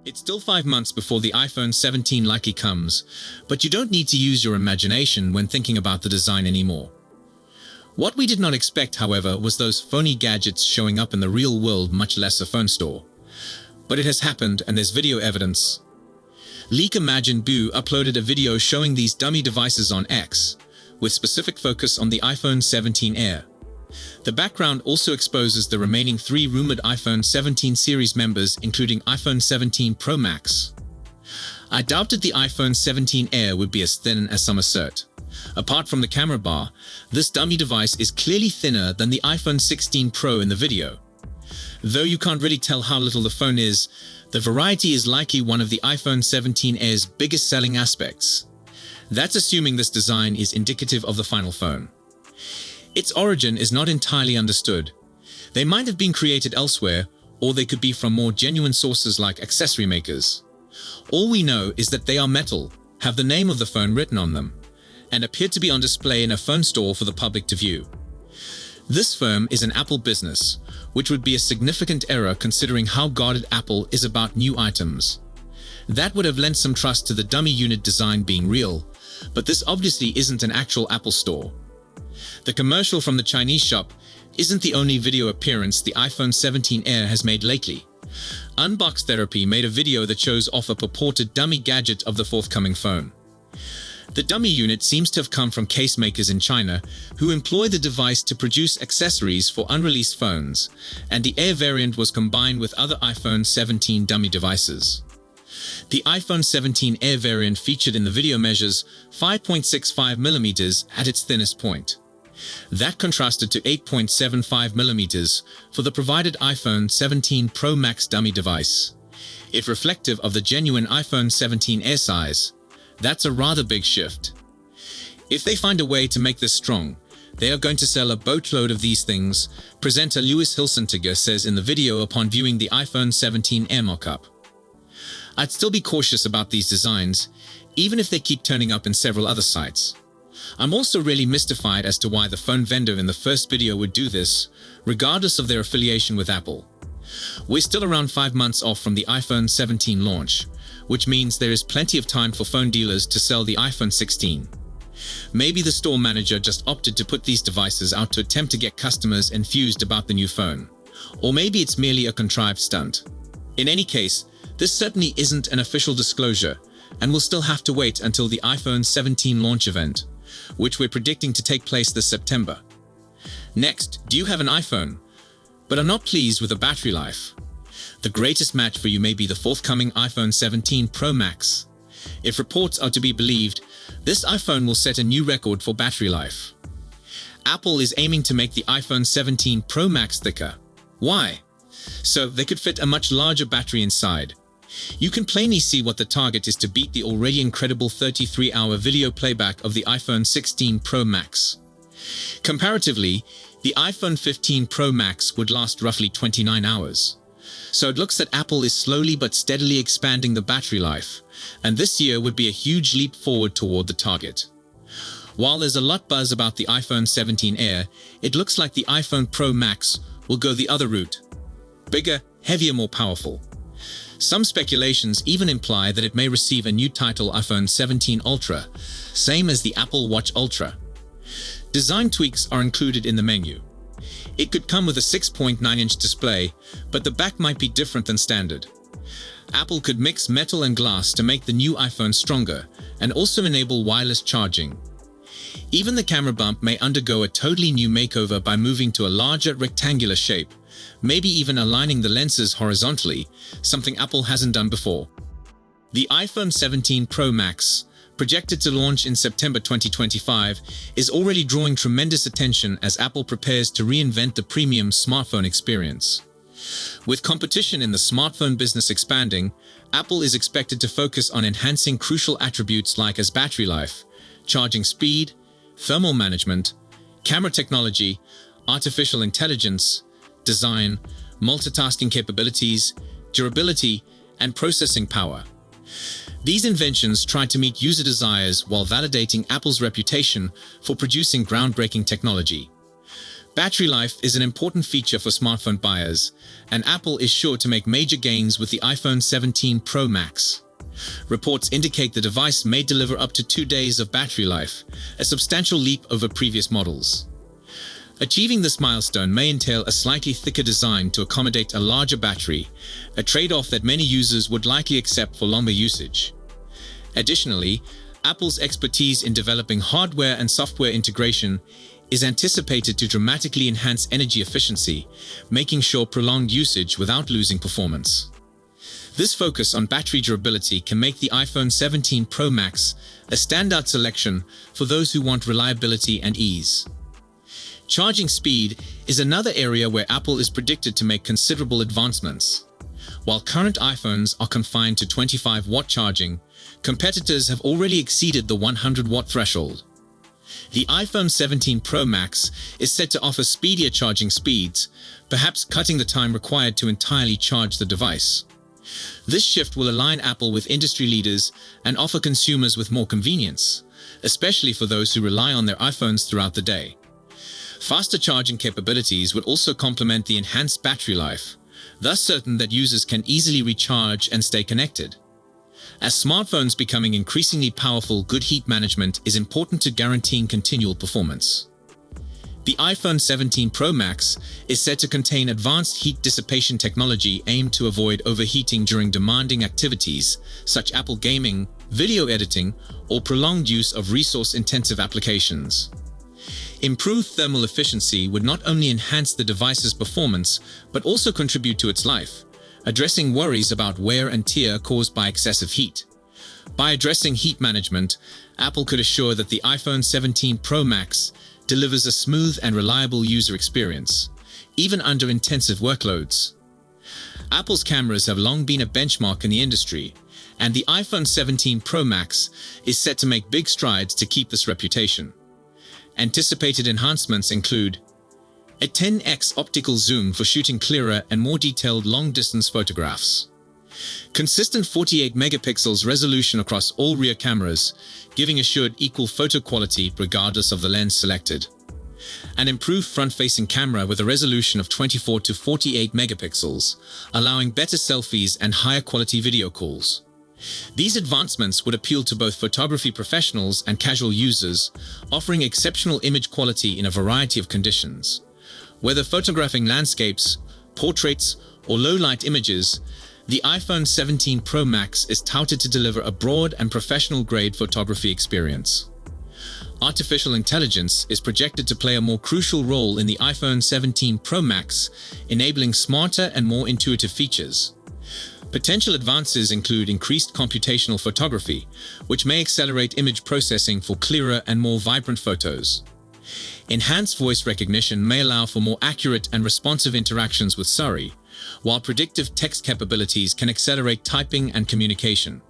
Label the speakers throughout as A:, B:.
A: It's still 5 months before the iPhone 17 likely comes, but you don't need to use your imagination when thinking about the design anymore. What we did not expect, however, was those phony gadgets showing up in the real world, much less a phone store. But it has happened, and there's video evidence. Leaker Majin Bu uploaded a video showing these dummy devices on X, with specific focus on the iPhone 17 Air. The background also exposes the remaining 3 rumored iPhone 17 series members, including iPhone 17 Pro Max. I doubted the iPhone 17 Air would be as thin as some assert. Apart from the camera bar, this dummy device is clearly thinner than the iPhone 16 Pro in the video. Though you can't really tell how little the phone is, the variety is likely one of the iPhone 17 Air's biggest selling aspects. That's assuming this design is indicative of the final phone. Its origin is not entirely understood. They might have been created elsewhere, or they could be from more genuine sources like accessory makers. All we know is that they are metal, have the name of the phone written on them, and appear to be on display in a phone store for the public to view. This firm is an Apple business, which would be a significant error considering how guarded Apple is about new items. That would have lent some trust to the dummy unit design being real, but this obviously isn't an actual Apple store. The commercial from the Chinese shop isn't the only video appearance the iPhone 17 Air has made lately. Unbox Therapy made a video that shows off a purported dummy gadget of the forthcoming phone. The dummy unit seems to have come from case makers in China, who employ the device to produce accessories for unreleased phones, and the Air variant was combined with other iPhone 17 dummy devices. The iPhone 17 Air variant featured in the video measures 5.65mm at its thinnest point. That contrasted to 8.75mm for the provided iPhone 17 Pro Max dummy device. If reflective of the genuine iPhone 17 Air size, that's a rather big shift. If they find a way to make this strong, they are going to sell a boatload of these things, presenter Louis Hilsentegger says in the video upon viewing the iPhone 17 Air mock-up. I'd still be cautious about these designs, even if they keep turning up in several other sites. I'm also really mystified as to why the phone vendor in the first video would do this, regardless of their affiliation with Apple. We're still around 5 months off from the iPhone 17 launch, which means there is plenty of time for phone dealers to sell the iPhone 16. Maybe the store manager just opted to put these devices out to attempt to get customers enthused about the new phone. Or maybe it's merely a contrived stunt. In any case, this certainly isn't an official disclosure, and we'll still have to wait until the iPhone 17 launch event, which we're predicting to take place this September. Next, do you have an iPhone, but are not pleased with the battery life? The greatest match for you may be the forthcoming iPhone 17 Pro Max. If reports are to be believed, this iPhone will set a new record for battery life. Apple is aiming to make the iPhone 17 Pro Max thicker. Why? So they could fit a much larger battery inside. You can plainly see what the target is to beat the already incredible 33-hour video playback of the iPhone 16 Pro Max. Comparatively, the iPhone 15 Pro Max would last roughly 29 hours. So it looks that Apple is slowly but steadily expanding the battery life, and this year would be a huge leap forward toward the target. While there's a lot buzz about the iPhone 17 Air, it looks like the iPhone Pro Max will go the other route. Bigger, heavier, more powerful. Some speculations even imply that it may receive a new title, iPhone 17 Ultra, same as the Apple Watch Ultra. Design tweaks are included in the menu. It could come with a 6.9-inch display, but the back might be different than standard. Apple could mix metal and glass to make the new iPhone stronger, and also enable wireless charging. Even the camera bump may undergo a totally new makeover by moving to a larger rectangular shape, maybe even aligning the lenses horizontally, something Apple hasn't done before. The iPhone 17 Pro Max, projected to launch in September 2025, is already drawing tremendous attention as Apple prepares to reinvent the premium smartphone experience. With competition in the smartphone business expanding, Apple is expected to focus on enhancing crucial attributes like as battery life, charging speed, thermal management, camera technology, artificial intelligence, design, multitasking capabilities, durability, and processing power. These inventions try to meet user desires while validating Apple's reputation for producing groundbreaking technology. Battery life is an important feature for smartphone buyers, and Apple is sure to make major gains with the iPhone 17 Pro Max. Reports indicate the device may deliver up to 2 days of battery life, a substantial leap over previous models. Achieving this milestone may entail a slightly thicker design to accommodate a larger battery, a trade-off that many users would likely accept for longer usage. Additionally, Apple's expertise in developing hardware and software integration is anticipated to dramatically enhance energy efficiency, making sure prolonged usage without losing performance. This focus on battery durability can make the iPhone 17 Pro Max a standout selection for those who want reliability and ease. Charging speed is another area where Apple is predicted to make considerable advancements. While current iPhones are confined to 25-watt charging, competitors have already exceeded the 100-watt threshold. The iPhone 17 Pro Max is set to offer speedier charging speeds, perhaps cutting the time required to entirely charge the device. This shift will align Apple with industry leaders and offer consumers with more convenience, especially for those who rely on their iPhones throughout the day. Faster charging capabilities would also complement the enhanced battery life, thus certain that users can easily recharge and stay connected. As smartphones becoming increasingly powerful, good heat management is important to guaranteeing continual performance. The iPhone 17 Pro Max is said to contain advanced heat dissipation technology aimed to avoid overheating during demanding activities such as Apple gaming, video editing, or prolonged use of resource-intensive applications. Improved thermal efficiency would not only enhance the device's performance but also contribute to its life, addressing worries about wear and tear caused by excessive heat. By addressing heat management, Apple could assure that the iPhone 17 Pro Max delivers a smooth and reliable user experience, even under intensive workloads. Apple's cameras have long been a benchmark in the industry, and the iPhone 17 Pro Max is set to make big strides to keep this reputation. Anticipated enhancements include a 10x optical zoom for shooting clearer and more detailed long-distance photographs, consistent 48 megapixels resolution across all rear cameras, giving assured equal photo quality regardless of the lens selected, an improved front-facing camera with a resolution of 24 to 48 megapixels, allowing better selfies and higher quality video calls. These advancements would appeal to both photography professionals and casual users, offering exceptional image quality in a variety of conditions. Whether photographing landscapes, portraits, or low-light images, the iPhone 17 Pro Max is touted to deliver a broad and professional-grade photography experience. Artificial intelligence is projected to play a more crucial role in the iPhone 17 Pro Max, enabling smarter and more intuitive features. Potential advances include increased computational photography, which may accelerate image processing for clearer and more vibrant photos. Enhanced voice recognition may allow for more accurate and responsive interactions with Siri, while predictive text capabilities can accelerate typing and communication.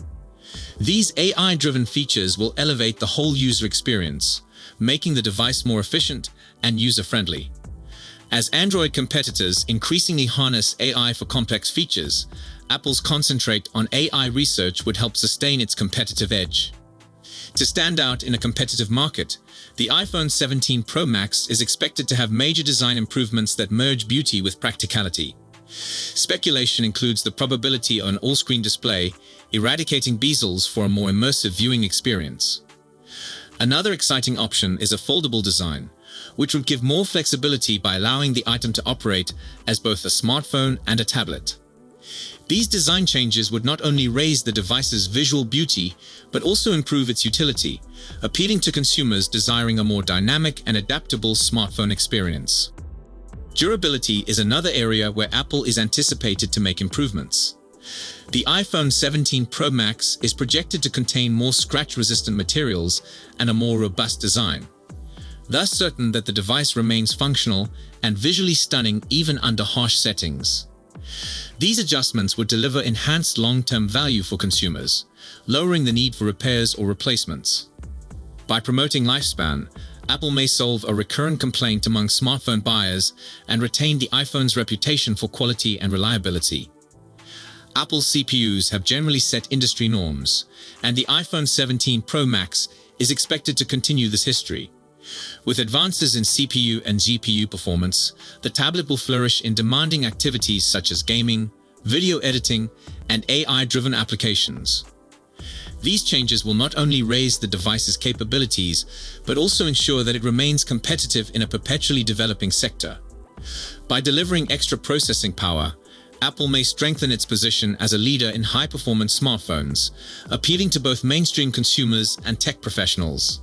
A: These AI-driven features will elevate the whole user experience, making the device more efficient and user-friendly. As Android competitors increasingly harness AI for complex features, Apple's concentrate on AI research would help sustain its competitive edge. To stand out in a competitive market, the iPhone 17 Pro Max is expected to have major design improvements that merge beauty with practicality. Speculation includes the probability of an all-screen display, eradicating bezels for a more immersive viewing experience. Another exciting option is a foldable design, which would give more flexibility by allowing the item to operate as both a smartphone and a tablet. These design changes would not only raise the device's visual beauty, but also improve its utility, appealing to consumers desiring a more dynamic and adaptable smartphone experience. Durability is another area where Apple is anticipated to make improvements. The iPhone 17 Pro Max is projected to contain more scratch-resistant materials and a more robust design, thus certain that the device remains functional and visually stunning even under harsh settings. These adjustments would deliver enhanced long-term value for consumers, lowering the need for repairs or replacements. By promoting lifespan, Apple may solve a recurrent complaint among smartphone buyers and retain the iPhone's reputation for quality and reliability. Apple's CPUs have generally set industry norms, and the iPhone 17 Pro Max is expected to continue this history. With advances in CPU and GPU performance, the tablet will flourish in demanding activities such as gaming, video editing, and AI-driven applications. These changes will not only raise the device's capabilities, but also ensure that it remains competitive in a perpetually developing sector. By delivering extra processing power, Apple may strengthen its position as a leader in high-performance smartphones, appealing to both mainstream consumers and tech professionals.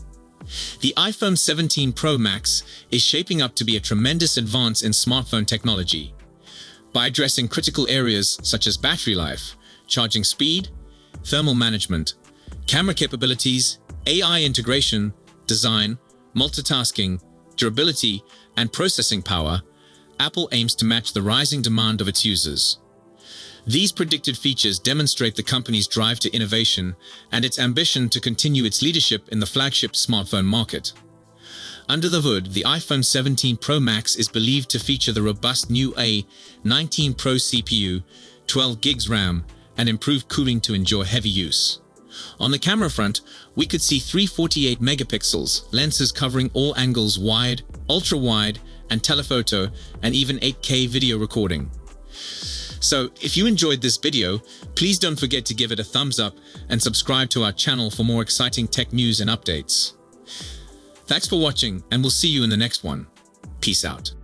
A: The iPhone 17 Pro Max is shaping up to be a tremendous advance in smartphone technology. By addressing critical areas such as battery life, charging speed, thermal management, camera capabilities, AI integration, design, multitasking, durability, and processing power, Apple aims to match the rising demand of its users. These predicted features demonstrate the company's drive to innovation and its ambition to continue its leadership in the flagship smartphone market. Under the hood, the iPhone 17 Pro Max is believed to feature the robust new A19 Pro CPU, 12 GB RAM, and improved cooling to endure heavy use. On the camera front, we could see 348 megapixels, lenses covering all angles, wide, ultra-wide, and telephoto, and even 8K video recording. So, if you enjoyed this video, please don't forget to give it a thumbs up and subscribe to our channel for more exciting tech news and updates. Thanks for watching, and we'll see you in the next one. Peace out.